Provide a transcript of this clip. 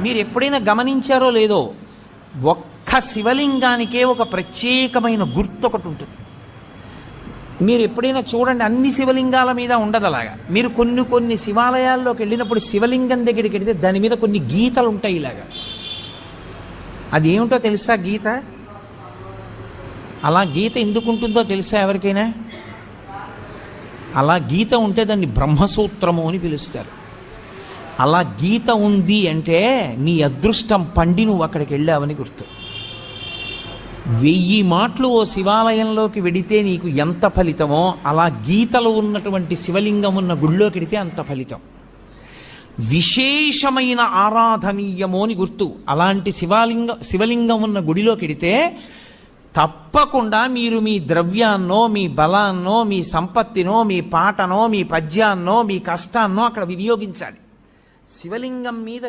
మీరు ఎప్పుడైనా గమనించారో లేదో, ఒక్క శివలింగానికే ఒక ప్రత్యేకమైన గుర్తు ఒకటి ఉంటుంది. మీరు ఎప్పుడైనా చూడండి, అన్ని శివలింగాల మీద ఉండదు అలాగా. మీరు కొన్ని కొన్ని శివాలయాల్లోకి వెళ్ళినప్పుడు శివలింగం దగ్గరికి వెళితే దాని మీద కొన్ని గీతలు ఉంటాయి ఇలాగా. అది ఏమిటో తెలుసా గీత? అలా గీత ఎందుకు ఉంటుందో తెలుసా ఎవరికైనా? అలా గీత ఉంటే దాన్ని బ్రహ్మసూత్రము అని పిలుస్తారు. అలా గీత ఉంది అంటే నీ అదృష్టం పండి నువ్వు అక్కడికి వెళ్ళావని గుర్తు. 1000 మాటలు ఓ శివాలయంలోకి వెడితే నీకు ఎంత ఫలితమో, అలా గీతలు ఉన్నటువంటి శివలింగం ఉన్న గుళ్ళోకి వెడితే అంత ఫలితం. విశేషమైన ఆరాధనీయము అని గుర్తు. అలాంటి శివలింగం ఉన్న గుడిలోకి వెడితే తప్పకుండా మీరు మీ ద్రవ్యాన్నో, మీ బలాన్నో, మీ సంపత్తినో, మీ పాటనో, మీ పద్యాన్నో, మీ కష్టాన్నో అక్కడ వినియోగించాలి. శివలింగం మీద